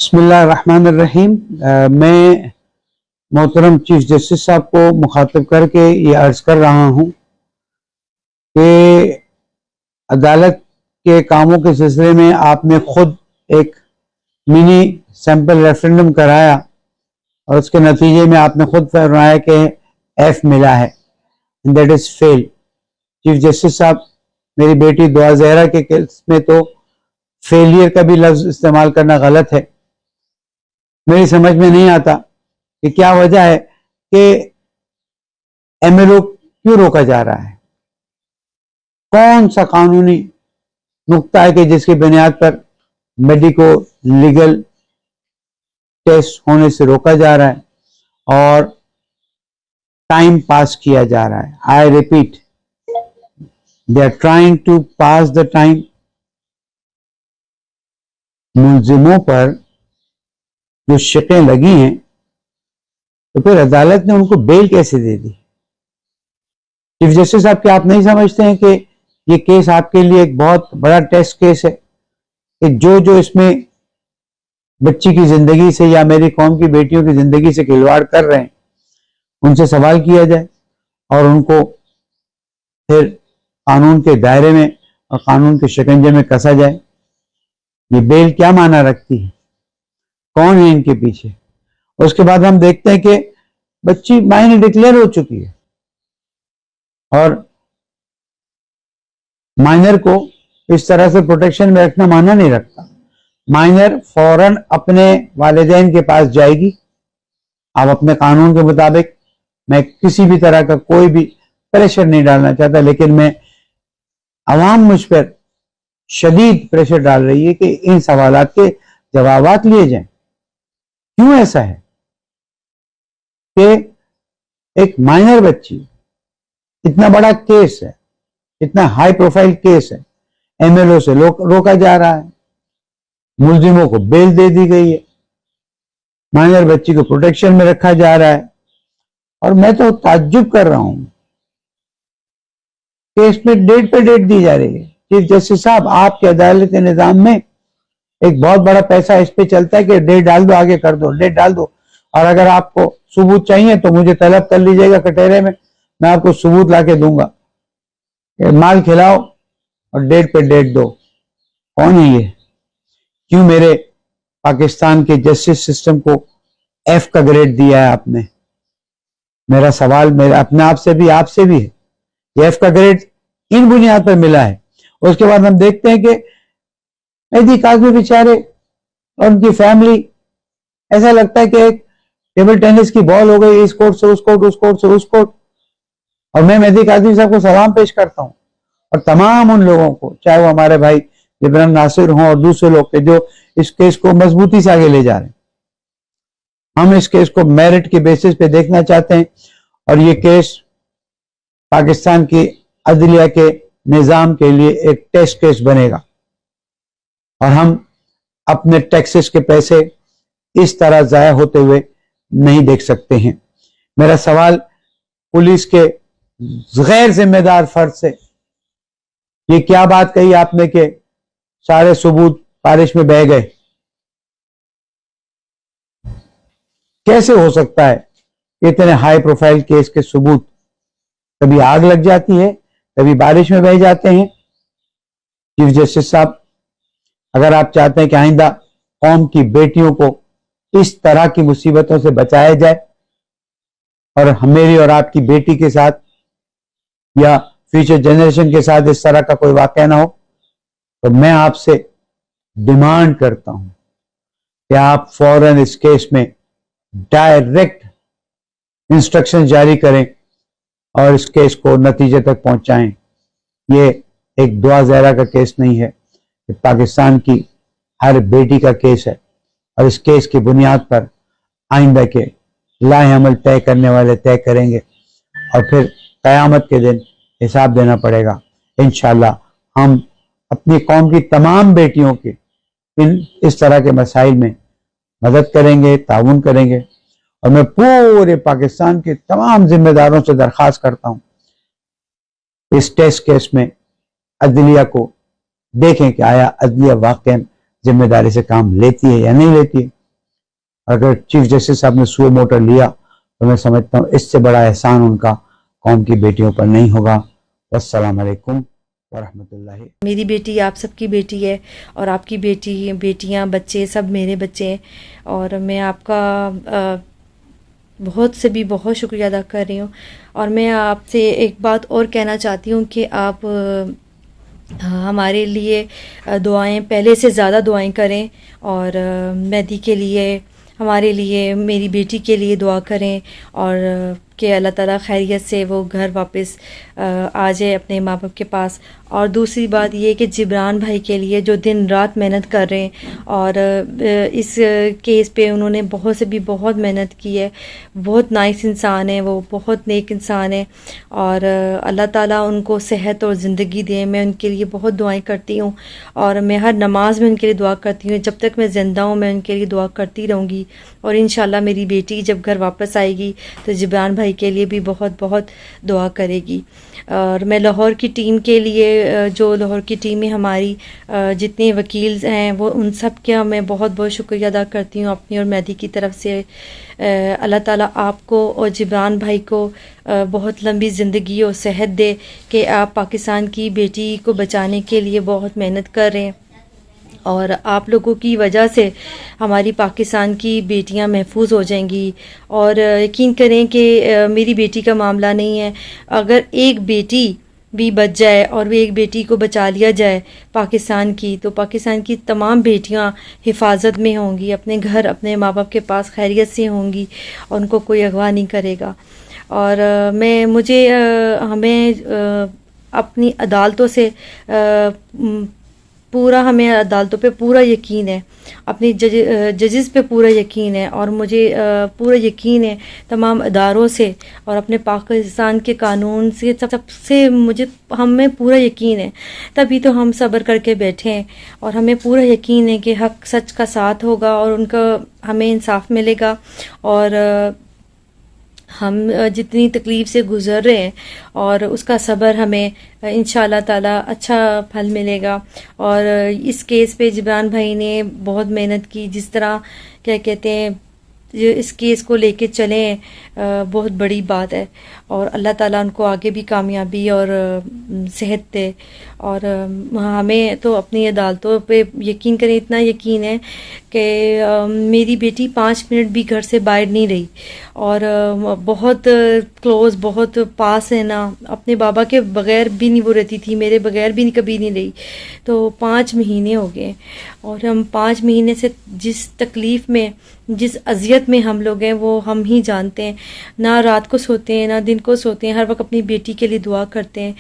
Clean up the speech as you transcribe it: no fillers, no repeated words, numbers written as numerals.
بسم اللہ الرحمن الرحیم۔ میں محترم چیف جسٹس صاحب کو مخاطب کر کے یہ عرض کر رہا ہوں کہ عدالت کے کاموں کے سلسلے میں آپ نے خود ایک منی سیمپل ریفرنڈم کرایا اور اس کے نتیجے میں آپ نے خود فرمایا کہ ایف ملا ہے، that is fail. Chief justice صاحب، میری بیٹی دعا زہرا کے کیس میں تو فیلئر کا بھی لفظ استعمال کرنا غلط ہے۔ میری سمجھ میں نہیں آتا کہ کیا وجہ ہے کہ ایم ایل او کیوں روکا جا رہا ہے، کون سا قانونی نقطہ ہے کہ جس کی بنیاد پر میڈیکو لیگل ٹیسٹ ہونے سے روکا جا رہا ہے اور ٹائم پاس کیا جا رہا ہے۔ I repeat, they are trying to pass the time. ملزموں پر جو شقیں لگی ہیں تو پھر عدالت نے ان کو بیل کیسے دے دی؟ چیف جسٹس صاحب، کیا آپ نہیں سمجھتے ہیں کہ یہ کیس آپ کے لیے ایک بہت بڑا ٹیسٹ کیس ہے کہ جو اس میں بچی کی زندگی سے یا میری قوم کی بیٹیوں کی زندگی سے کھلواڑ کر رہے ہیں ان سے سوال کیا جائے اور ان کو پھر قانون کے دائرے میں اور قانون کے شکنجے میں کسا جائے؟ یہ بیل کیا معنی رکھتی ہے؟ کون ہے ان کے پیچھے؟ اس کے بعد ہم دیکھتے ہیں کہ بچی مائنر ڈکلیئر ہو چکی ہے اور مائنر کو اس طرح سے پروٹیکشن میں رکھنا معنی نہیں رکھتا۔ مائنر فوراً اپنے والدین کے پاس جائے گی۔ آپ اپنے قانون کے مطابق، میں کسی بھی طرح کا کوئی بھی پریشر نہیں ڈالنا چاہتا، لیکن میں عوام مجھ پر شدید پریشر ڈال رہی ہے کہ ان سوالات کے جوابات لیے جائیں۔ کیوں ایسا ہے کہ ایک مائنر بچی، اتنا بڑا کیس ہے، اتنا ہائی پروفائل کیس ہے، ایم ایل او سے روکا جا رہا ہے، ملزموں کو بیل دے دی گئی ہے، مائنر بچی کو پروٹیکشن میں رکھا جا رہا ہے، اور میں تو تعجب کر رہا ہوں کہ اس میں ڈیٹ پہ ڈیٹ دی جا رہی ہے۔ چیف جسٹس صاحب، آپ کے عدالت نظام میں ایک بہت بڑا پیسہ اس پہ چلتا ہے کہ ڈیٹ ڈال دو، آگے کر دو، ڈیٹ ڈال دو، اور اگر آپ کو ثبوت چاہیے تو مجھے طلب کر لیجئے گا کٹہرے میں آپ کو ثبوت لا کے دوں گا۔ مال کھلاؤ اور ڈیٹ پہ ڈیٹ دو۔ کون ہے یہ؟ کیوں میرے پاکستان کے جسٹس سسٹم کو ایف کا گریڈ دیا ہے آپ نے؟ میرا سوال میرے اپنے آپ سے بھی، آپ سے بھی ہے۔ یہ ایف کا گریڈ ان بنیاد پر ملا ہے۔ اس کے بعد ہم دیکھتے ہیں کہ مہدی کاظمی بیچارے اور ان کی فیملی، ایسا لگتا ہے کہ ایک ٹیبل ٹینس کی بال ہو گئی، اس کورٹ سے اس کورٹ، اس کورٹ سے اس کورٹ۔ اور میں مہدی کاظمی صاحب کو سلام پیش کرتا ہوں اور تمام ان لوگوں کو، چاہے وہ ہمارے بھائی جبران ناصر ہوں اور دوسرے لوگ کے جو اس کیس کو مضبوطی سے آگے لے جا رہے ہیں۔ ہم اس کیس کو میرٹ کے بیسس پہ دیکھنا چاہتے ہیں اور یہ کیس پاکستان کی عدلیہ کے نظام کے لیے ایک ٹیسٹ کیس بنے گا، اور ہم اپنے ٹیکسز کے پیسے اس طرح ضائع ہوتے ہوئے نہیں دیکھ سکتے ہیں۔ میرا سوال پولیس کے غیر ذمہ دار فرد سے، یہ کیا بات کہی آپ نے کہ سارے ثبوت بارش میں بہہ گئے؟ کیسے ہو سکتا ہے اتنے ہائی پروفائل کیس کے ثبوت کبھی آگ لگ جاتی ہے، کبھی بارش میں بہہ جاتے ہیں؟ چیف جسٹس صاحب، اگر آپ چاہتے ہیں کہ آئندہ قوم کی بیٹیوں کو اس طرح کی مصیبتوں سے بچایا جائے اور میری اور آپ کی بیٹی کے ساتھ یا فیوچر جنریشن کے ساتھ اس طرح کا کوئی واقعہ نہ ہو، تو میں آپ سے ڈیمانڈ کرتا ہوں کہ آپ فوراً اس کیس میں ڈائریکٹ انسٹرکشن جاری کریں اور اس کیس کو نتیجے تک پہنچائیں۔ یہ ایک دعا زہرا کا کیس نہیں ہے، پاکستان کی ہر بیٹی کا کیس ہے، اور اس کیس کی بنیاد پر آئندہ کے لائحہ عمل طے کرنے والے طے کریں گے اور پھر قیامت کے دن حساب دینا پڑے گا۔ انشاءاللہ ہم اپنی قوم کی تمام بیٹیوں کے اس طرح کے مسائل میں مدد کریں گے، تعاون کریں گے، اور میں پورے پاکستان کے تمام ذمہ داروں سے درخواست کرتا ہوں اس ٹیسٹ کیس میں عدلیہ کو دیکھیں کہ آیا عدلیہ واقعاً ذمہ داری سے کام لیتی ہے یا نہیں لیتی ہے. اگر چیف جسٹس صاحب نے سو موٹر لیا تو میں سمجھتا ہوں اس سے بڑا احسان ان کا قوم کی بیٹیوں پر نہیں ہوگا. والسلام علیکم ورحمۃ اللہ. میری بیٹی آپ سب کی بیٹی ہے، اور آپ کی بیٹیاں بچے سب میرے بچے ہیں، اور میں آپ کا بہت سے بھی بہت شکریہ ادا کر رہی ہوں. اور میں آپ سے ایک بات اور کہنا چاہتی ہوں کہ آپ ہمارے لیے دعائیں پہلے سے زیادہ دعائیں کریں، اور مہدی کے لیے، ہمارے لیے، میری بیٹی کے لیے دعا کریں، اور کہ اللہ تعالیٰ خیریت سے وہ گھر واپس آ جائے اپنے ماں باپ کے پاس. اور دوسری بات یہ کہ جبران بھائی کے لیے جو دن رات محنت کر رہے ہیں، اور اس کیس پہ انہوں نے بہت سے بھی بہت محنت کی ہے. بہت نائس انسان ہے وہ، بہت نیک انسان ہے، اور اللہ تعالیٰ ان کو صحت اور زندگی دے. میں ان کے لیے بہت دعائیں کرتی ہوں، اور میں ہر نماز میں ان کے لیے دعا کرتی ہوں. جب تک میں زندہ ہوں میں ان کے لیے دعا کرتی رہوں گی. اور انشاءاللہ میری بیٹی جب گھر واپس آئے گی تو جبران بھائی کے لیے بھی بہت بہت دعا کرے گی. اور میں لاہور کی ٹیم کے لیے، جو لاہور کی ٹیم میں ہماری جتنے وکیل ہیں، وہ ان سب کا میں بہت بہت شکریہ ادا کرتی ہوں اپنی اور مہدی کی طرف سے. اللہ تعالیٰ آپ کو اور جبران بھائی کو بہت لمبی زندگی اور صحت دے کہ آپ پاکستان کی بیٹی کو بچانے کے لیے بہت محنت کر رہے ہیں، اور آپ لوگوں کی وجہ سے ہماری پاکستان کی بیٹیاں محفوظ ہو جائیں گی. اور یقین کریں کہ میری بیٹی کا معاملہ نہیں ہے، اگر ایک بیٹی بھی بچ جائے اور وہ ایک بیٹی کو بچا لیا جائے پاکستان کی، تو پاکستان کی تمام بیٹیاں حفاظت میں ہوں گی، اپنے گھر اپنے ماں باپ کے پاس خیریت سے ہوں گی، اور ان کو کوئی اغوا نہیں کرے گا. اور ہمیں اپنی عدالتوں سے ہمیں عدالتوں پہ پورا یقین ہے، اپنی ججز پہ پورا یقین ہے، اور مجھے پورا یقین ہے تمام اداروں سے، اور اپنے پاکستان کے قانون سے، سب سے ہمیں پورا یقین ہے. تبھی تو ہم صبر کر کے بیٹھے ہیں، اور ہمیں پورا یقین ہے کہ حق سچ کا ساتھ ہوگا، اور ان کا ہمیں انصاف ملے گا. اور ہم جتنی تکلیف سے گزر رہے ہیں، اور اس کا صبر ہمیں انشاءاللہ تعالی اچھا پھل ملے گا. اور اس کیس پہ جبران بھائی نے بہت محنت کی، جس طرح کیا کہتے ہیں اس کیس کو لے کے چلیں، بہت بڑی بات ہے. اور اللہ تعالیٰ ان کو آگے بھی کامیابی اور صحت دے. اور ہمیں تو اپنی عدالتوں پہ یقین کریں، اتنا یقین ہے کہ میری بیٹی 5 منٹ بھی گھر سے باہر نہیں رہی، اور بہت کلوز، بہت پاس ہے نا، اپنے بابا کے بغیر بھی نہیں وہ رہتی تھی، میرے بغیر بھی کبھی نہیں رہی. تو 5 مہینے ہو گئے، اور ہم 5 مہینے سے جس تکلیف میں، جس اذیت میں ہم لوگ ہیں وہ ہم ہی جانتے ہیں. نہ رات کو سوتے ہیں، نہ دن کو سوتے ہیں، ہر وقت اپنی بیٹی کے لیے دعا کرتے ہیں.